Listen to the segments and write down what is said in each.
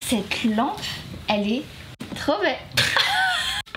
Cette lampe, elle est trop belle.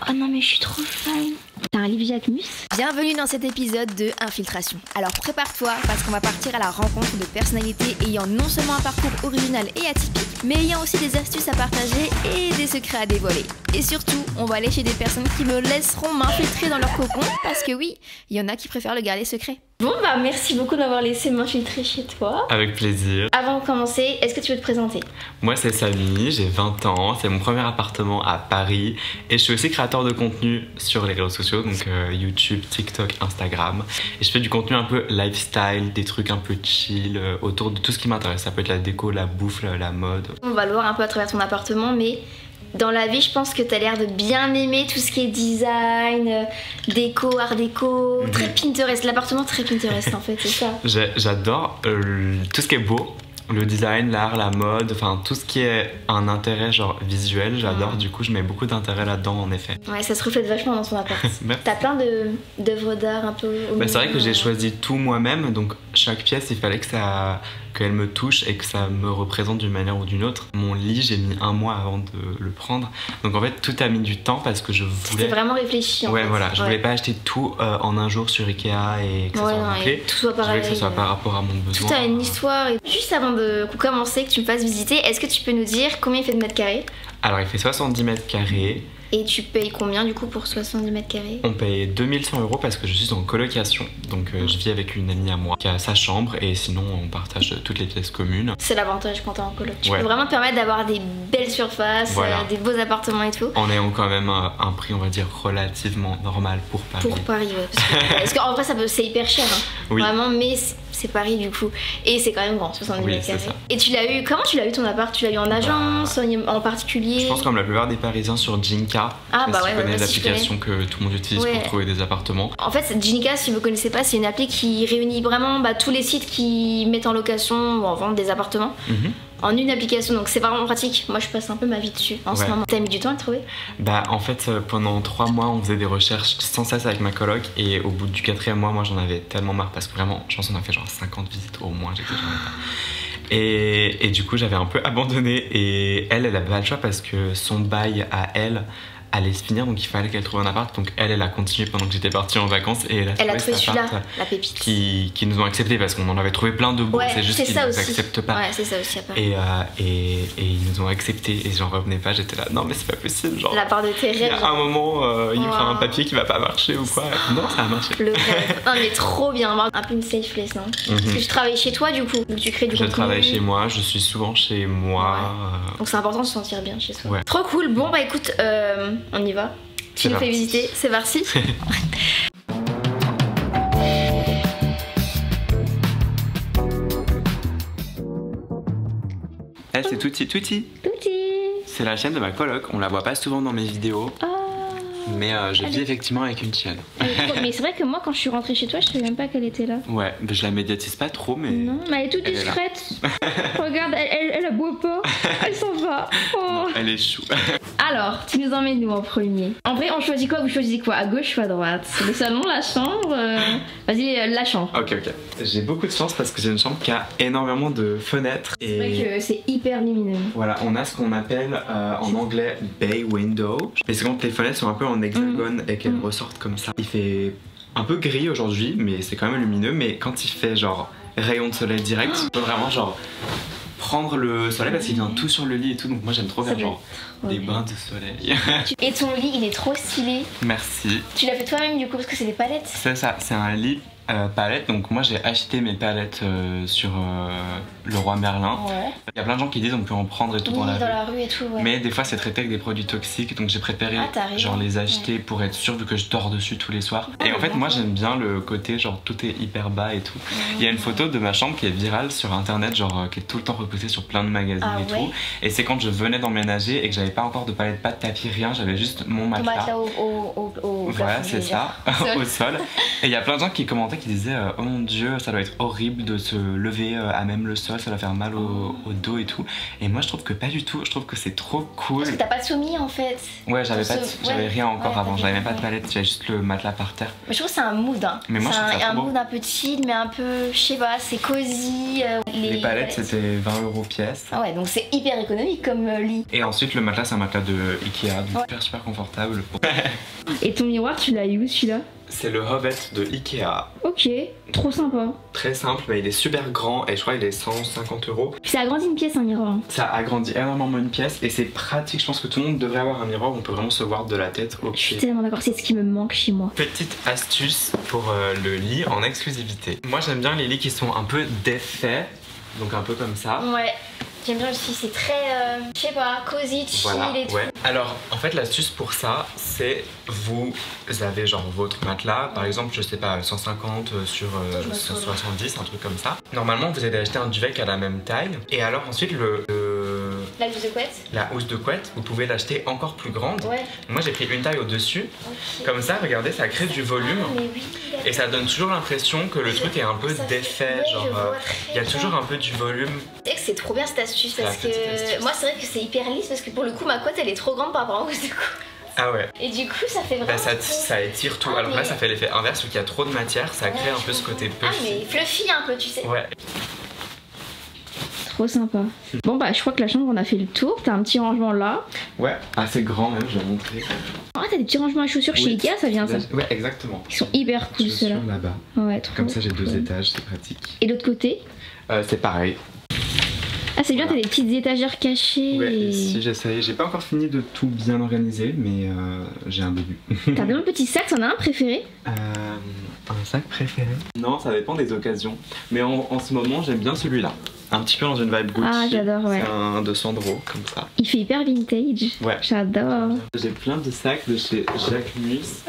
Oh non mais je suis trop fan. T'as un livre Jacquemus? Bienvenue dans cet épisode de Infiltration. Alors prépare-toi parce qu'on va partir à la rencontre de personnalités ayant non seulement un parcours original et atypique, mais ayant aussi des astuces à partager et des secrets à dévoiler. Et surtout, on va aller chez des personnes qui me laisseront m'infiltrer dans leur cocon parce que oui, il y en a qui préfèrent le garder secret. Bon bah merci beaucoup d'avoir laissé m'infiltrer chez toi. Avec plaisir. Avant de commencer, est-ce que tu veux te présenter? Moi c'est Samy, j'ai 20 ans, c'est mon premier appartement à Paris et je suis aussi créateur de contenu sur les réseaux sociaux, donc YouTube, TikTok, Instagram. Et je fais du contenu un peu lifestyle, des trucs un peu chill, autour de tout ce qui m'intéresse. Ça peut être la déco, la bouffe, la mode. On va le voir un peu à travers ton appartement, mais dans la vie, je pense que t'as l'air de bien aimer tout ce qui est design, déco, art déco, très Pinterest. L'appartement très Pinterest en fait, c'est ça. J'adore tout ce qui est beau. Le design, l'art, la mode, enfin tout ce qui est un intérêt genre visuel, j'adore. Du coup, je mets beaucoup d'intérêt là-dedans en effet. Ouais, ça se reflète vachement dans ton appart. T'as plein d'œuvres d'art un peu. C'est vrai que j'ai choisi tout moi-même, donc chaque pièce, il fallait qu'elle me touche et que ça me représente d'une manière ou d'une autre. Mon lit, j'ai mis 1 mois avant de le prendre. Donc en fait, tout a mis du temps parce que je voulais... C'était vraiment réfléchi en fait. Voilà, je voulais pas acheter tout en un jour sur Ikea et que ça soit bouclé. Tout soit pareil. Je voulais que ça soit par rapport à mon besoin. Tout a une histoire. Et juste avant de commencer, que tu me fasses visiter, est-ce que tu peux nous dire combien il fait de mètres carrés? Alors il fait 70 mètres carrés. Et tu payes combien du coup pour 70 mètres carrés? On paye 2100 € parce que je suis en colocation. Donc je vis avec une amie à moi qui a sa chambre et sinon on partage toutes les pièces communes. C'est l'avantage quand t'es en coloc. Tu peux vraiment te permettre d'avoir des belles surfaces, des beaux appartements et tout. On est quand même un prix on va dire relativement normal pour Paris. Pour Paris, ouais. Parce qu'en vrai c'est hyper cher, hein. Oui. Vraiment, mais c'est Paris du coup. Et c'est quand même grand, 70 mètres carrés. Et comment tu l'as eu ton appart? Tu l'as eu en agence, en particulier? Je pense comme la plupart des Parisiens sur Jinka. Ah bah ouais, tu connais l'application que tout le monde utilise pour trouver des appartements. En fait, Jinka, si vous connaissez pas, c'est une appli qui réunit vraiment tous les sites qui mettent en location ou en vente des appartements en une application. Donc c'est vraiment pratique. Moi, je passe un peu ma vie dessus en ce moment. T'as mis du temps à le trouver? Bah en fait, pendant 3 mois, on faisait des recherches sans cesse avec ma coloc et au bout du 4e mois, moi j'en avais tellement marre parce que vraiment, je pense qu'on a fait genre 50 visites au moins, j'étais jamais pas. Et du coup, j'avais un peu abandonné et elle avait pas le choix parce que son bail à elle allait se finir, donc il fallait qu'elle trouve un appart. Donc elle a continué pendant que j'étais partie en vacances et elle a trouvé celui-là, la pépite. Qui nous ont accepté parce qu'on en avait trouvé plein de beaux, c'est juste qu'ils nous acceptent pas. Ouais, c'est ça aussi à Paris. Et ils nous ont accepté et j'en revenais pas, j'étais là, non mais c'est pas possible, genre. La part de tes rêves. Il y a un moment, il y aura un papier qui va pas marcher ou quoi. Non, ça a marché. Le rêve. Non mais trop bien, un peu une safe place, non? Parce que tu travailles chez toi du coup, tu crées du contenu. Je travaille chez moi, je suis souvent chez moi. Donc c'est important de se sentir bien chez soi. Trop cool, bon bah écoute, on y va. Tu nous fais visiter, c'est parti. Elle c'est Touti. Touti. C'est la chienne de ma coloc, on la voit pas souvent dans mes vidéos. Mais je vis effectivement avec une chienne. Mais c'est vrai que moi quand je suis rentrée chez toi je savais même pas qu'elle était là. Ouais, mais je la médiatise pas trop mais... Non, mais elle est toute discrète. Regarde, elle aboie pas, elle s'en va. Non, elle est chou. Alors, tu nous emmènes nous en premier. En vrai on choisit quoi? Vous choisissez quoi? À gauche ou à droite? Le salon, la chambre? Vas-y, la chambre. Ok. J'ai beaucoup de chance parce que j'ai une chambre qui a énormément de fenêtres. C'est vrai que c'est hyper lumineux. Voilà, on a ce qu'on appelle en anglais bay window. Mais c'est quand les fenêtres sont un peu en hexagone et qu'elles ressortent comme ça. Il fait un peu gris aujourd'hui, mais c'est quand même lumineux. Mais quand il fait genre rayon de soleil direct, tu peux vraiment genre prendre le soleil parce qu'il vient tout sur le lit et tout. Donc moi j'aime trop faire genre des bains de soleil. Et ton lit il est trop stylé. Merci. Tu l'as fait toi-même du coup parce que c'est des palettes? C'est ça, c'est un lit palette. Donc moi j'ai acheté mes palettes sur Leroy Merlin. Il y a plein de gens qui disent on peut en prendre et tout dans la rue et tout. Mais des fois c'est traité avec des produits toxiques, donc j'ai préféré genre les acheter pour être sûr vu que je dors dessus tous les soirs. Et en fait moi j'aime bien le côté genre tout est hyper bas et tout. Il y a une photo de ma chambre qui est virale sur internet, genre qui est tout le temps repostée sur plein de magazines et tout. Et c'est quand je venais d'emménager et que j'avais pas encore de palette, pas de tapis, rien, j'avais juste mon matelas. Voilà, c'est ça. Au sol. Et il y a plein de gens qui commentent commentaires qui disaient oh mon dieu, ça doit être horrible de se lever à même le sol, ça doit faire mal au dos et tout. Et moi je trouve que pas du tout, je trouve que c'est trop cool. Parce que t'as pas de sommier en fait. Ouais, j'avais rien encore avant, j'avais même pas de palette, j'avais juste le matelas par terre. Mais je trouve que c'est un mood. Hein. Mais moi, c'est un mood un peu chill, mais un peu, je sais pas, c'est cosy. Les palettes c'était 20 € pièce. Ah ouais, donc c'est hyper économique comme lit. Et ensuite le matelas c'est un matelas de Ikea, donc super confortable. Et ton miroir, tu l'as eu où celui-là? C'est le Hovet de Ikea. Ok, trop sympa. Très simple, mais il est super grand et je crois qu'il est 150 €. Puis ça agrandit une pièce, un miroir. Ça agrandit énormément une pièce et c'est pratique. Je pense que tout le monde devrait avoir un miroir où on peut vraiment se voir de la tête au pied. Je suis tellement d'accord, c'est ce qui me manque chez moi. Petite astuce pour le lit en exclusivité. Moi j'aime bien les lits qui sont un peu défaits, donc un peu comme ça. Ouais. J'aime bien aussi, c'est très, je sais pas, cosy, chill et tout. Ouais. Alors, en fait, l'astuce pour ça, c'est vous avez genre votre matelas, par exemple, je sais pas, 150 sur 170, un truc comme ça. Normalement, vous allez acheter un duvet qui a la même taille. Et alors ensuite, la housse de couette. La housse de couette, vous pouvez l'acheter encore plus grande. Ouais. Moi, j'ai pris une taille au-dessus. Okay. Comme ça, regardez, ça crée du volume. Mais oui, et ça donne toujours l'impression que le truc est un peu défait. Genre, il y a toujours un peu du volume. Tu sais que c'est trop bien cette astuce parce que moi, c'est vrai que c'est hyper lisse parce que pour le coup, ma couette elle est trop grande par rapport à la housse de couette. Ah ouais. Et du coup, ça fait vraiment. Bah ça étire tout. Alors là, ça fait l'effet inverse, vu qu'il y a trop de matière, ça crée un peu ce côté puffy. Ah, mais fluffy un peu, tu sais. Ouais. Trop sympa. Bon bah je crois que la chambre on a fait le tour, t'as un petit rangement là. Ouais, assez grand même, je vais montrer. Ah t'as des petits rangements à chaussures chez Ikea, ça vient ça? Ouais, exactement. Ils sont hyper cool ceux-là. Là-bas. Ouais, trop. Comme ça j'ai cool. 2 étages, c'est pratique. Et l'autre côté? C'est pareil. Ah c'est bien, t'as des petites étagères cachées. Ouais, ici j'essaye, j'ai pas encore fini de tout bien organiser, mais j'ai un début. T'as bien un petit sac, t'en as un préféré? Un sac préféré? Non, ça dépend des occasions. Mais en ce moment j'aime bien celui-là. Un petit peu dans une vibe Gucci. Ah j'adore, ouais. C'est un 200 € comme ça. Il fait hyper vintage. Ouais. J'adore. J'ai plein de sacs de chez Jacquemus.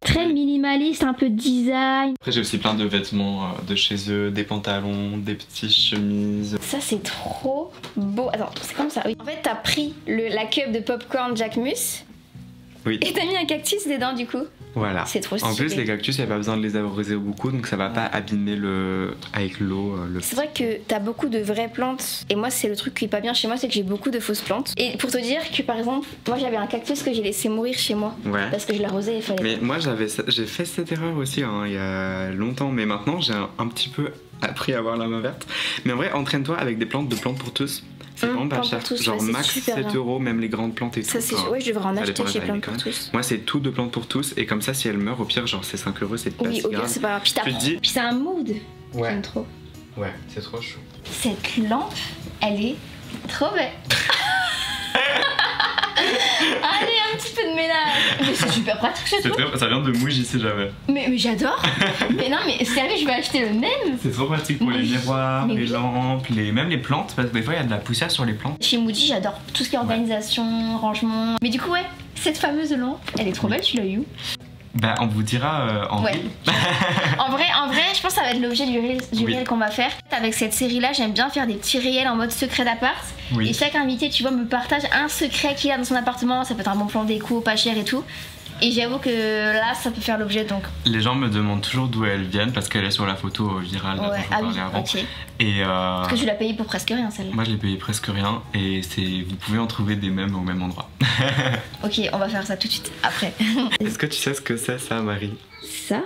Très minimaliste, un peu design. Après j'ai aussi plein de vêtements de chez eux, des pantalons, des petites chemises. Ça c'est trop beau. Attends, c'est comme ça, oui. En fait t'as pris la cup de popcorn Jacquemus. Oui. Et t'as mis un cactus dedans du coup. Voilà. C'est trop stylé. En plus les cactus, il n'y a pas besoin de les arroser beaucoup, donc ça va pas abîmer avec l'eau. C'est vrai que t'as beaucoup de vraies plantes. Et moi c'est le truc qui est pas bien chez moi, c'est que j'ai beaucoup de fausses plantes. Et pour te dire que par exemple, moi j'avais un cactus que j'ai laissé mourir chez moi. Ouais. Parce que je l'arrosais et il fallait. Mais moi j'ai fait cette erreur aussi il y a longtemps, mais maintenant j'ai un petit peu appris à avoir la main verte. Mais en vrai, entraîne-toi avec des plantes pour tous. C'est vraiment pas cher, genre max 7 €, même les grandes plantes et tout. Ça c'est ouais, je devrais en acheter chez Plantes pour tous. Moi c'est tout de Plantes pour tous et comme ça si elle meurt au pire genre c'est 5 €, c'est pas si grave. Oui, c'est pas grave. Puis c'est un mood. Ouais. J'aime trop. Ouais, c'est trop chou. Cette lampe, elle est trop belle. Allez, un petit peu de ménage. Mais c'est super pratique ce truc. Ça vient de Mouj ici jamais. Mais j'adore. Mais non mais sérieux, je vais acheter le même. C'est trop pratique pour les miroirs, les lampes, même les plantes, parce que des fois il y a de la poussière sur les plantes. Chez Muji, j'adore tout ce qui est organisation, rangement. Mais du coup ouais, cette fameuse lampe, elle est trop belle, tu l'as eu où? Bah on vous dira en vrai, je pense que ça va être l'objet du réel qu'on va faire. Avec cette série là, j'aime bien faire des petits réels en mode secret d'appart. Et chaque invité, tu vois, me partage un secret qu'il a dans son appartement. Ça peut être un bon plan déco, pas cher et tout. Et j'avoue que là, ça peut faire l'objet donc. Les gens me demandent toujours d'où elles viennent parce qu'elle est sur la photo virale dont je parlais avant. Okay. Et parce que tu l'as payé pour presque rien celle-là. Moi je l'ai payé presque rien et vous pouvez en trouver des mêmes au même endroit. Ok, on va faire ça tout de suite après. Est-ce que tu sais ce que c'est ça, Marie? Ça?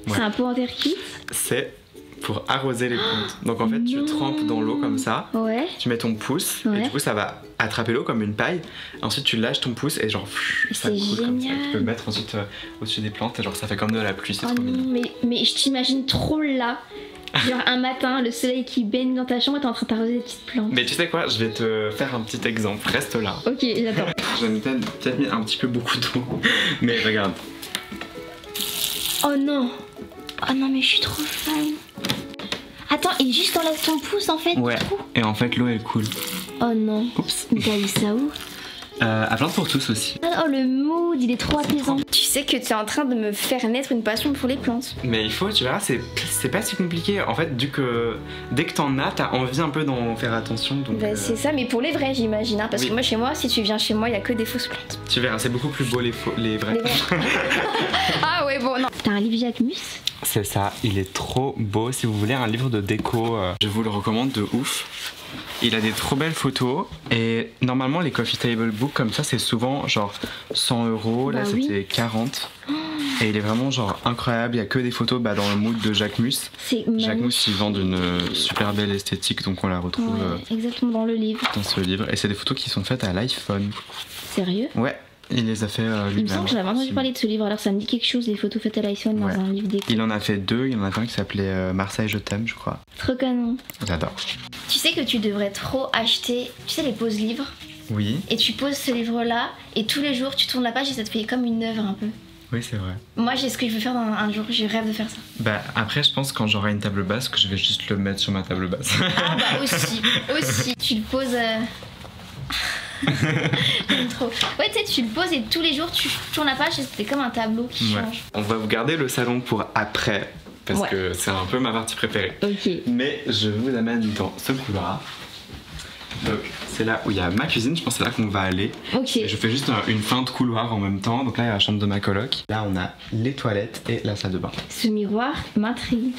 Ouais. C'est un pot en terre cuite? C'est pour arroser les plantes. Donc en fait tu trempes dans l'eau comme ça, tu mets ton pouce et du coup ça va attraper l'eau comme une paille. Ensuite tu lâches ton pouce et genre ça coule comme ça. Tu peux le mettre ensuite au-dessus des plantes et genre ça fait comme de la pluie, c'est trop mignon. Mais je t'imagine trop là. Genre un matin, le soleil qui baigne dans ta chambre et t'es en train d'arroser des petites plantes. Mais tu sais quoi, je vais te faire un petit exemple, reste là. Ok, j'attends. J'en ai peut-être mis un petit peu beaucoup d'eau, mais regarde. Oh non. Oh non mais je suis trop fan. Attends, et juste enlève ton pouce en fait. Ouais. Et en fait l'eau elle coule. Oh non. Oups. Mais t'as eu ça où? À Plantes pour tous aussi. Oh le mood, il est trop apaisant. Tu sais que tu es en train de me faire naître une passion pour les plantes. Mais il faut, tu verras, c'est pas si compliqué. En fait, dès que t'en as, t'as envie un peu d'en faire attention. Donc bah, c'est ça, mais pour les vrais j'imagine. Hein, parce que moi chez moi, si tu viens chez moi, il y a que des fausses plantes. Tu verras, c'est beaucoup plus beau les vrais. Ah ouais bon non. T'as un livre Jacquemus? C'est ça, il est trop beau. Si vous voulez un livre de déco, je vous le recommande de ouf. Il a des trop belles photos et normalement les coffee table books comme ça c'est souvent genre 100 €, là c'était 40 et il est vraiment genre incroyable, il y a que des photos dans le mood de Jacques Mus. Jacques Mus il vend d'une super belle esthétique donc on la retrouve exactement dans le livre. Dans ce livre et c'est des photos qui sont faites à l'iPhone. Sérieux? Ouais. Il les a fait lui-même. Il me semble que j'avais entendu parler de ce livre, alors ça me dit quelque chose, des photos faites à l'iPhone dans un livre déco. Il en a fait 2, il y en a un qui s'appelait Marseille je t'aime je crois. Trop canon. J'adore. Tu sais que tu devrais trop acheter, tu sais les pose-livres? Oui. Et tu poses ce livre-là et tous les jours tu tournes la page et ça te fait comme une œuvre un peu. Oui c'est vrai. Moi j'ai ce que je veux faire un jour, je rêve de faire ça. Après je pense quand j'aurai une table basse que je vais juste le mettre sur ma table basse. Ah aussi. Tu le poses... J'aime trop. Ouais, tu sais, tu le poses et tous les jours tu tournes la page et c'est comme un tableau qui change. On va vous garder le salon pour après parce que c'est un peu ma partie préférée. Ok. Mais je vous amène dans ce couloir. Donc c'est là où il y a ma cuisine, je pense que c'est là qu'on va aller. Ok. Et je fais juste une fin de couloir en même temps. Donc là il y a la chambre de ma coloc. Là on a les toilettes et la salle de bain. Ce miroir m'intrigue.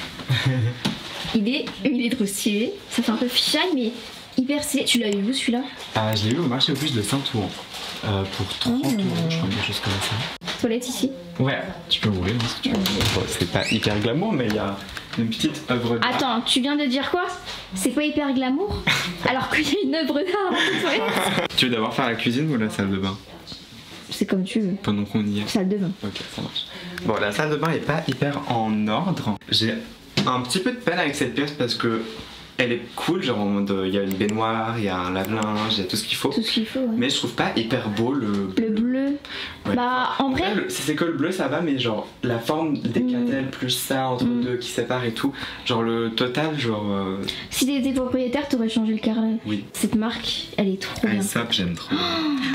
il est trop stylé. Ça fait un peu fisheye mais hyper stylé. Tu l'as eu où celui-là? Je l'ai eu au marché aux puces de Saint-Ouen pour 30 €, je crois, quelque chose comme ça. Toilette ici? Ouais, tu peux rouler si tu veux. Bon, c'est pas hyper glamour, mais il y a une petite œuvre d'art. Attends, tu viens de dire quoi? C'est pas hyper glamour? Alors qu'il y a une œuvre d'art dans la toilette. Tu veux d'abord faire la cuisine ou la salle de bain? C'est comme tu veux. Pendant qu'on y est. Salle de bain. Ok, ça marche. Bon, la salle de bain est pas hyper en ordre. J'ai un petit peu de peine avec cette pièce parce que elle est cool, genre en mode il y a une baignoire, il y a un lave-linge, il y a tout ce qu'il faut. Tout ce qu'il faut, ouais. Mais je trouve pas hyper beau le bleu. Ouais. Bah en vrai. Si c'est que le bleu ça va, mais genre la forme des catelles plus ça entre deux qui séparent et tout, genre le total, genre. Si t'étais propriétaire, t'aurais changé le carrelage. Oui. Cette marque, elle est trop bien. Ça, j'aime trop.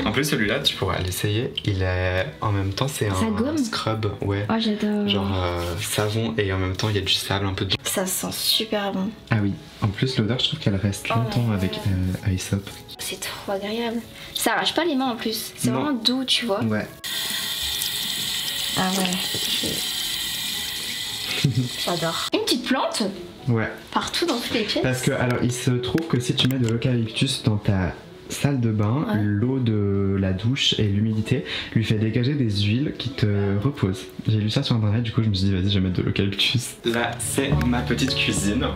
En plus, celui-là, tu pourras l'essayer. Il est en même temps, c'est un scrub, ouais. Oh, j'adore. Genre savon et en même temps, il y a du sable un peu de. Ça sent super bon. Ah oui. En plus, l'odeur, je trouve qu'elle reste longtemps avec Aesop. C'est trop agréable. Ça arrache pas les mains en plus. C'est vraiment doux, tu vois. Ouais. Ah ouais. J'adore. Une petite plante. Ouais. Partout dans toutes les pièces. Parce que, alors, il se trouve que si tu mets de l'eucalyptus dans ta salle de bain, l'eau de la douche et l'humidité lui fait dégager des huiles qui te reposent. J'ai lu ça sur internet, du coup je me suis dit vas-y je vais mettre de l'eucalyptus. Là c'est ma petite cuisine.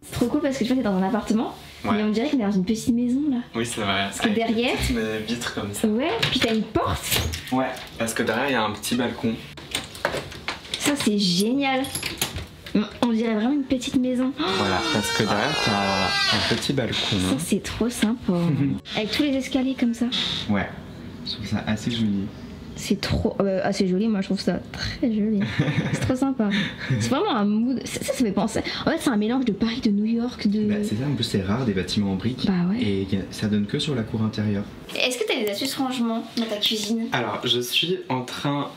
C'est trop cool parce que tu vois t'es dans un appartement. Mais on dirait qu'on est dans une petite maison là. Oui c'est vrai. Parce que derrière. Des vitres comme ça. Ouais, puis t'as une porte. Ouais, parce que derrière il y a un petit balcon. Ça c'est génial. On dirait vraiment une petite maison. Voilà, parce que derrière t'as un petit balcon. Ça c'est trop sympa. Avec tous les escaliers comme ça. Ouais, je trouve ça assez joli. C'est trop assez joli, moi je trouve ça très joli. C'est trop sympa. C'est vraiment un mood. Ça me fait penser. En fait, c'est un mélange de Paris, de New York, de. Bah, c'est ça, en plus c'est rare des bâtiments en briques. Bah ouais. Et ça donne que sur la cour intérieure. Est-ce que t'as des astuces rangement dans ta cuisine? Alors, je suis en train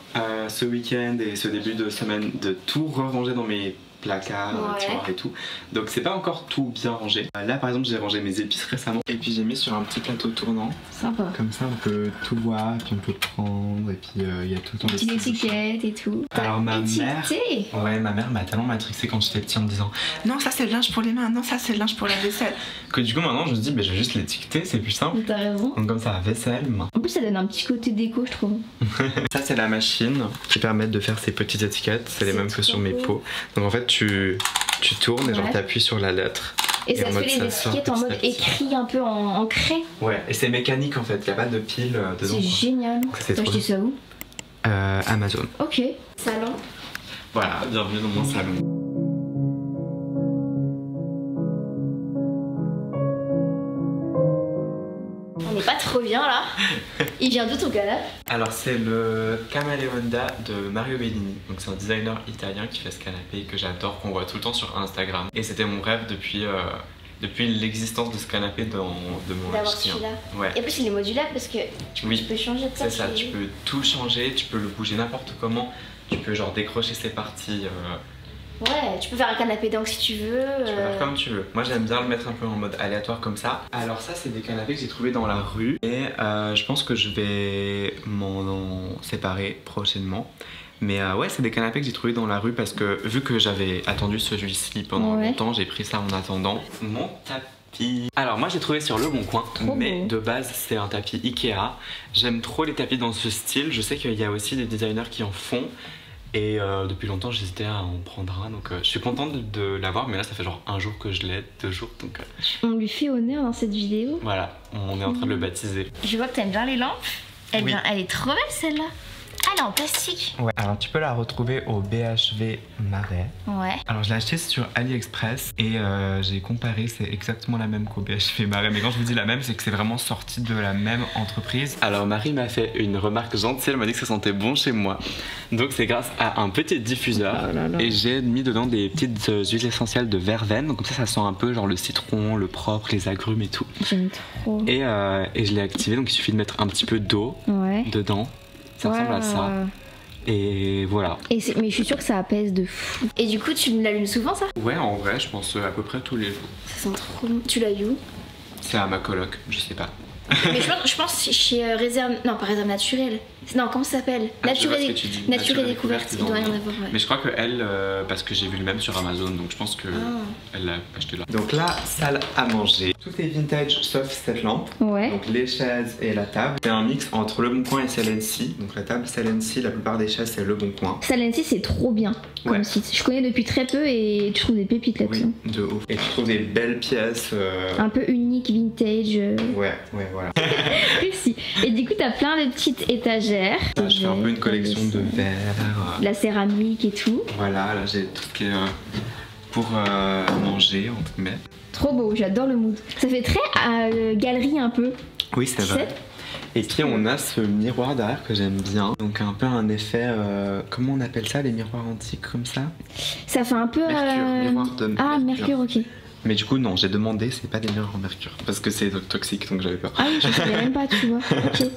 ce week-end et ce début de semaine de tout ranger dans mes placards, tiroirs et tout. Donc c'est pas encore tout bien rangé. Là par exemple j'ai rangé mes épices récemment et puis j'ai mis sur un petit plateau tournant. Sympa. Comme ça on peut tout voir, puis on peut prendre et puis il y a tout le temps des petites étiquettes et tout. Alors ma mère m'a tellement matrixé quand j'étais petit en me disant non ça c'est le linge pour les mains, non ça c'est le linge pour la vaisselle. Que du coup maintenant je me dis je vais juste l'étiqueter, c'est plus simple. T'as raison. Donc comme ça vaisselle, main. En plus ça donne un petit côté déco je trouve. Ça c'est la machine qui permet de faire ces petites étiquettes, c'est les mêmes que sur mes pots. Donc en fait tu tournes et genre t'appuies sur la lettre. Et ça te fait les étiquettes en mode écrit un peu en craie. Ouais, et c'est mécanique en fait, y a pas de pile dedans. C'est génial. T'as acheté ça où? Amazon. Ok. Salon. Voilà, bienvenue dans mon salon. On n'est pas trop bien là. Il vient d'où ton canapé? Alors c'est le Camaleonda de Mario Bellini. Donc c'est un designer italien qui fait ce canapé que j'adore, qu'on voit tout le temps sur Instagram. Et c'était mon rêve depuis l'existence de ce canapé de mon logiciel. Ouais. Et en plus il est modulaire parce que tu peux changer de ça. C'est ça, tu peux tout changer, tu peux le bouger n'importe comment. Tu peux genre décrocher ses parties Ouais, tu peux faire un canapé d'angle si tu veux. Tu peux faire comme tu veux. Moi j'aime bien le mettre un peu en mode aléatoire comme ça. Alors ça c'est des canapés que j'ai trouvés dans la rue et je pense que je vais m'en séparer prochainement. Mais ouais, c'est des canapés que j'ai trouvés dans la rue parce que vu que j'avais attendu celui-ci pendant longtemps, j'ai pris ça en attendant. Mon tapis. Alors moi j'ai trouvé sur Le Bon Coin, mais de base c'est un tapis Ikea. J'aime trop les tapis dans ce style. Je sais qu'il y a aussi des designers qui en font. Et depuis longtemps j'hésitais à en prendre un, donc je suis contente de l'avoir, mais là ça fait genre 1 jour que je l'ai, 2 jours, donc... On lui fait honneur dans cette vidéo. Voilà, on est en train de le baptiser. Je vois que t'aimes bien les lampes. Elle est trop belle celle-là. Ah, elle est en plastique. Ouais, alors tu peux la retrouver au BHV Marais. Ouais. Alors je l'ai acheté sur AliExpress et j'ai comparé, c'est exactement la même qu'au BHV Marais. Mais quand je vous dis la même, c'est que c'est vraiment sorti de la même entreprise. Alors Marie m'a fait une remarque gentille, elle m'a dit que ça sentait bon chez moi. Donc c'est grâce à un petit diffuseur et j'ai mis dedans des petites huiles essentielles de verveine. Donc comme ça sent un peu genre le citron, le propre, les agrumes et tout. J'aime trop. Et je l'ai activé, donc il suffit de mettre un petit peu d'eau dedans. Ça ressemble à ça. Et voilà. Mais je suis sûre que ça apaise de fou. Et du coup, tu l'allumes souvent ça? Ouais, en vrai, je pense à peu près tous les jours. Ça sent trop bon. Tu l'as eu où? C'est à ma coloc, je sais pas. Mais je pense chez Réserve... Non, pas Réserve Naturelle. Non, comment ça s'appelle? Nature et Découverte. Il doit rien avoir, ouais. Mais je crois que elle, parce que j'ai vu le même sur Amazon, donc je pense que elle l'a acheté là. Donc là, salle à manger. Tout est vintage sauf cette lampe. Ouais. Donc les chaises et la table. C'est un mix entre Le Bon Coin et Celency. Donc la table Celency, la plupart des chaises c'est Le Bon Coin. Celency c'est trop bien comme site. Je connais depuis très peu et tu trouves des pépites là-dessus. Oui, de ouf. Et tu trouves des belles pièces. Un peu uniques, vintage. Ouais, voilà. Si. Et du coup t'as plein de petites étagères. Là, je fais un peu une collection de verres. La céramique et tout. Voilà, là j'ai tout ce qui est pour manger entre guillemets. Trop beau, j'adore le mood. Ça fait très galerie un peu. Oui, c'est vrai. Et puis on a ce miroir derrière que j'aime bien. Donc un peu un effet, comment on appelle ça, les miroirs antiques comme ça? Ça fait un peu... miroir de Mercure, ok. Mais du coup non, j'ai demandé, c'est pas des miroirs en mercure. Parce que c'est toxique, donc j'avais peur. Ah oui, je savais même pas, tu vois. Ok.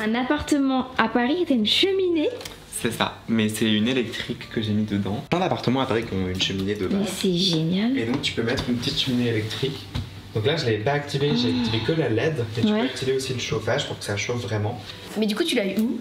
Un appartement à Paris, t'as une cheminée. C'est ça, mais c'est une électrique que j'ai mis dedans. Plein d'appartements à Paris qui ont une cheminée de base. Mais c'est génial. Et donc tu peux mettre une petite cheminée électrique. Donc là je l'avais pas activé, j'ai activé que la LED. Et tu peux activer aussi le chauffage pour que ça chauffe vraiment. Mais du coup tu l'as eu où?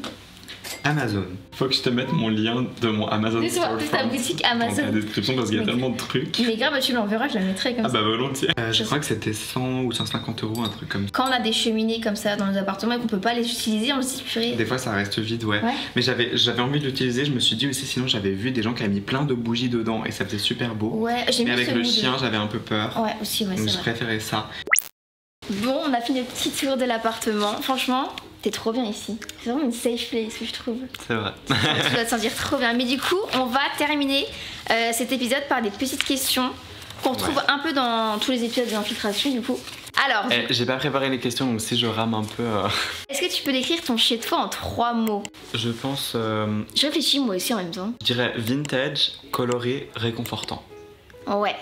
Amazon. Faut que je te mette mon lien de mon Amazon. C'est ta boutique Amazon. Dans la description parce qu'il y a tellement de trucs. Mais grave, tu l'enverras, je la mettrai comme ça. Ah bah volontiers. Je crois que c'était 100 ou 150 €, un truc comme ça. Quand on a des cheminées comme ça dans nos appartements et qu'on peut pas les utiliser, on se dit purée. Des fois ça reste vide, ouais. Mais j'avais envie de l'utiliser, je me suis dit aussi, sinon j'avais vu des gens qui avaient mis plein de bougies dedans et ça faisait super beau. Ouais, j'ai mis mais avec le chien, j'avais un peu peur. Ouais, aussi, ouais. Donc je préférais ça. Bon, on a fini le petit tour de l'appartement. Franchement, t'es trop bien ici. C'est vraiment une safe place, je trouve. C'est vrai. Tu dois te sentir trop bien. Mais du coup, on va terminer cet épisode par des petites questions qu'on retrouve un peu dans tous les épisodes d'Infiltration, du coup. Alors, j'ai pas préparé les questions, donc si je rame un peu... Est-ce que tu peux décrire ton chez-toi en 3 mots? Je pense... Je réfléchis moi aussi en même temps. Je dirais vintage, coloré, réconfortant. Ouais.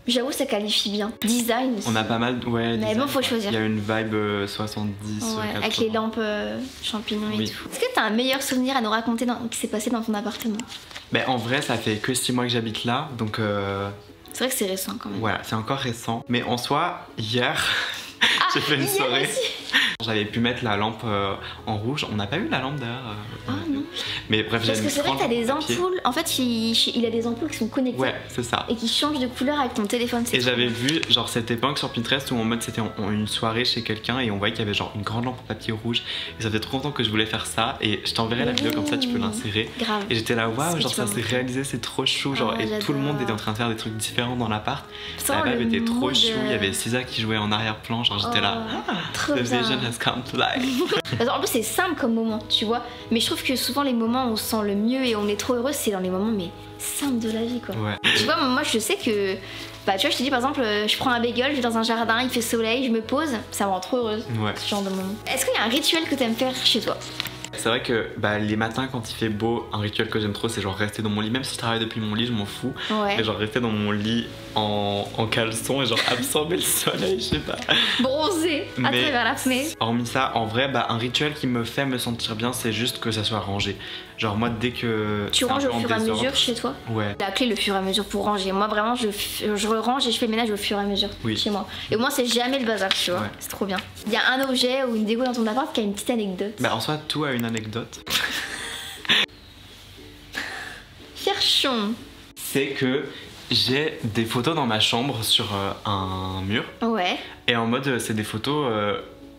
J'avoue, ça qualifie bien. Design aussi. On a pas mal, Mais design, bon, faut choisir. Il y a une vibe 70, 80. Avec les lampes champignons et tout. Est-ce que t'as un meilleur souvenir à nous raconter qui s'est passé dans ton appartement? Ben en vrai, ça fait que 6 mois que j'habite là, donc... C'est vrai que c'est récent quand même. Voilà, c'est encore récent. Mais en soi, hier, j'ai fait une soirée. J'avais pu mettre la lampe en rouge. On n'a pas eu la lampe d'ailleurs. Non. Mais bref, parce que c'est vrai que t'as des ampoules. En fait, il a des ampoules qui sont connectées. Ouais, c'est ça. Et qui changent de couleur avec ton téléphone. Et j'avais vu genre cette époque sur Pinterest où en mode c'était une soirée chez quelqu'un et on voyait qu'il y avait genre une grande lampe en papier rouge. Et ça faisait trop longtemps que je voulais faire ça. Et je t'enverrai la vidéo comme ça, tu peux l'insérer. Grave. Et j'étais là, waouh, genre ça s'est réalisé, c'est trop chou. Genre, et tout le monde était en train de faire des trucs différents dans l'appart. La vibe était trop chou. Il y avait Cisa qui jouait en arrière-plan. Genre j'étais là, the vision has come to life. En plus c'est simple comme moment, tu vois, mais je trouve que souvent les moments où on se sent le mieux et on est trop heureux, c'est dans les moments mais simples de la vie quoi. Tu vois, moi je sais que tu vois, je te dis par exemple, je prends un bagel, je vais dans un jardin, il fait soleil, je me pose, ça me rend trop heureuse. Ce genre de moment. Est-ce qu'il y a un rituel que t'aimes faire chez toi? C'est vrai que les matins quand il fait beau, un rituel que j'aime trop c'est genre rester dans mon lit, même si je travaille depuis mon lit je m'en fous. Ouais. Et genre rester dans mon lit en caleçon et genre absorber le soleil, je sais pas. Bronzer à travers la fenêtre. Hormis ça, en vrai un rituel qui me fait me sentir bien c'est juste que ça soit rangé. Genre moi dès que... Tu ranges au fur et à mesure chez toi? Ouais. La clé le fur et à mesure pour ranger. Moi vraiment je range et je fais le ménage au fur et à mesure chez moi. Et moi c'est jamais le bazar, tu vois. Ouais. C'est trop bien. Il y a un objet ou une déco dans ton appart qui a une petite anecdote. En soi tout a une anecdote. Cherchons. C'est que j'ai des photos dans ma chambre sur un mur. Ouais. Et en mode c'est des photos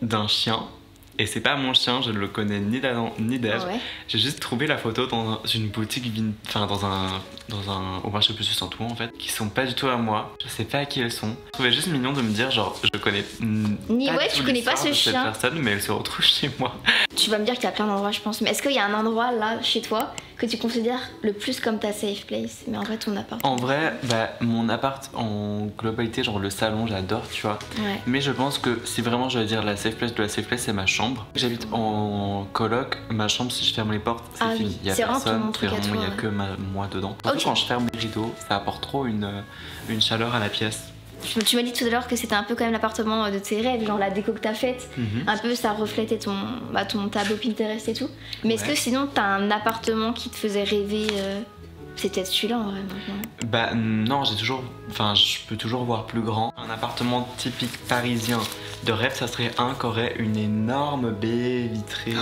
d'un chien. Et c'est pas mon chien, je ne le connais ni d'Adam ni d'Ève. Ouais. J'ai juste trouvé la photo dans une boutique, enfin dans un au marché plus Saint-Ouen en fait, qui sont pas du tout à moi. Je sais pas à qui elles sont. Je trouvais juste mignon de me dire genre je connais tu connais pas ce chien. Cette personne, mais elle se retrouve chez moi. Tu vas me dire qu'il y a plein d'endroits, je pense. Mais est-ce qu'il y a un endroit là chez toi que tu considères le plus comme ta safe place? Mais en vrai ton appart. En vrai, mon appart en globalité, genre le salon, j'adore, tu vois. Ouais. Mais je pense que si vraiment je dois dire la safe place de la safe place, c'est ma chambre. J'habite en coloc, ma chambre si je ferme les portes, c'est fini. Il y a personne, il y a que moi dedans. Okay. Quand je ferme les rideaux, ça apporte trop une chaleur à la pièce. Tu m'as dit tout à l'heure que c'était un peu quand même l'appartement de tes rêves, genre la déco que t'as faite, un peu ça reflétait ton tableau Pinterest et tout. Mais est-ce que sinon t'as un appartement qui te faisait rêver c'est peut-être celui-là en vrai maintenant. Non, je peux toujours voir plus grand. Un appartement typique parisien de rêve, ça serait un qui aurait une énorme baie vitrée.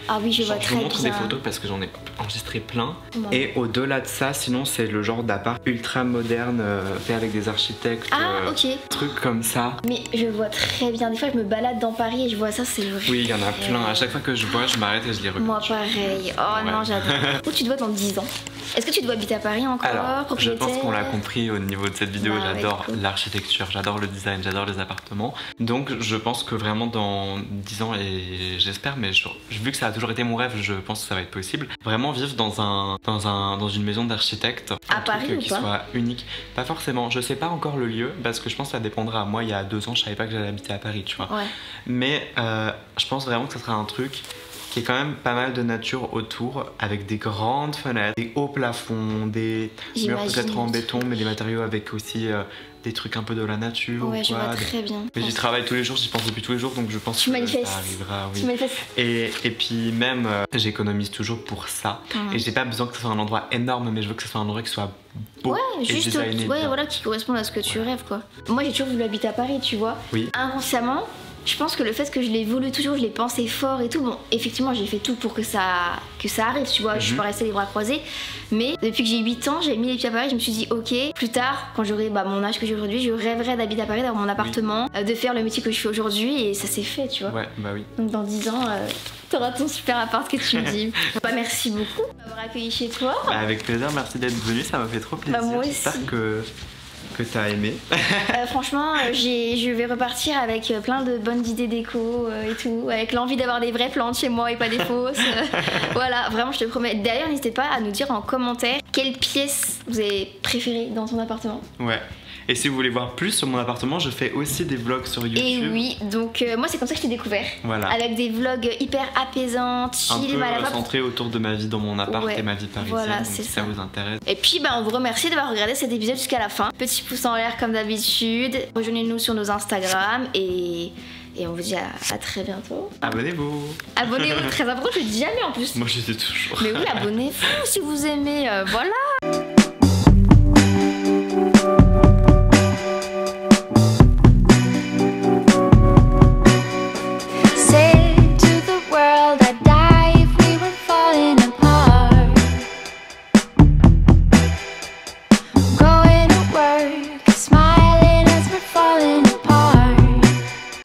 Ah oui, je vois très bien. Je vous montre des photos parce que j'en ai enregistré plein. Et au-delà de ça, sinon c'est le genre d'appart ultra moderne fait avec des architectes. Ah ok. Trucs comme ça. Mais je vois très bien. Des fois, je me balade dans Paris et je vois ça, c'est vrai. Oui, il y en a plein. À chaque fois que je vois, je m'arrête et je les regarde. Moi pareil. Oh non, j'adore. Où tu te vois dans 10 ans? Est-ce que tu dois habiter à Paris encore? Alors, je pense qu'on l'a compris au niveau de cette vidéo, j'adore l'architecture, j'adore le design, j'adore les appartements. Donc je pense que vraiment dans 10 ans, et j'espère, mais vu que ça a toujours été mon rêve, je pense que ça va être possible. Vraiment vivre dans une maison d'architecte. À Paris ou qui pas? soit unique. Pas forcément, je sais pas encore le lieu, parce que je pense que ça dépendra. Moi, il y a 2 ans, je savais pas que j'allais habiter à Paris, tu vois. Ouais. Mais je pense vraiment que ça sera un truc qui est quand même pas mal de nature autour, avec des grandes fenêtres, des hauts plafonds, des murs peut-être en béton, mais des matériaux avec aussi des trucs un peu de la nature. Ouais, je vois très bien. Mais j'y travaille tous les jours, j'y pense depuis tous les jours, donc je pense que ça arrivera. Oui. Tu manifestes. Et puis même, j'économise toujours pour ça. Et j'ai pas besoin que ce soit un endroit énorme, mais je veux que ce soit un endroit qui soit beau et designé bien. Voilà, qui corresponde à ce que tu rêves, quoi. Moi, j'ai toujours voulu habiter à Paris, tu vois. Oui. Inconsciemment, je pense que le fait que je l'ai voulu toujours, je l'ai pensé fort et tout, bon, effectivement, j'ai fait tout pour que ça arrive, tu vois, je suis pas restée les bras croisés. Mais depuis que j'ai 8 ans, j'ai mis les pieds à Paris, je me suis dit, ok, plus tard, quand j'aurai mon âge que j'ai aujourd'hui, je rêverais d'habiter à Paris, d'avoir mon appartement, de faire le métier que je fais aujourd'hui, et ça s'est fait, tu vois. Ouais, bah oui. Donc dans 10 ans, t'auras ton super appart que tu me dis. Bah merci beaucoup d'avoir accueilli chez toi. Bah, avec plaisir, merci d'être venu, ça m'a fait trop plaisir. Bah moi aussi. J'espère que t'as aimé. Franchement, je vais repartir avec plein de bonnes idées déco et tout, avec l'envie d'avoir des vraies plantes chez moi et pas des fausses. Voilà, vraiment, je te promets. D'ailleurs, n'hésitez pas à nous dire en commentaire quelle pièce vous avez préférée dans ton appartement. Ouais. Et si vous voulez voir plus sur mon appartement, je fais aussi des vlogs sur YouTube. Et oui, donc moi c'est comme ça que je t'ai découvert. Voilà. Avec des vlogs hyper apaisants, chill, un peu centrés autour de ma vie dans mon appart et ma vie parisienne. Voilà, donc si ça vous intéresse. Et puis on vous remercie d'avoir regardé cet épisode jusqu'à la fin. Petit pouce en l'air comme d'habitude. Rejoignez-nous sur nos Instagram et on vous dit à très bientôt. Abonnez-vous. Abonnez-vous, très important, je le dis jamais en plus. Moi je dis toujours. Mais oui, abonnez-vous si vous aimez, voilà.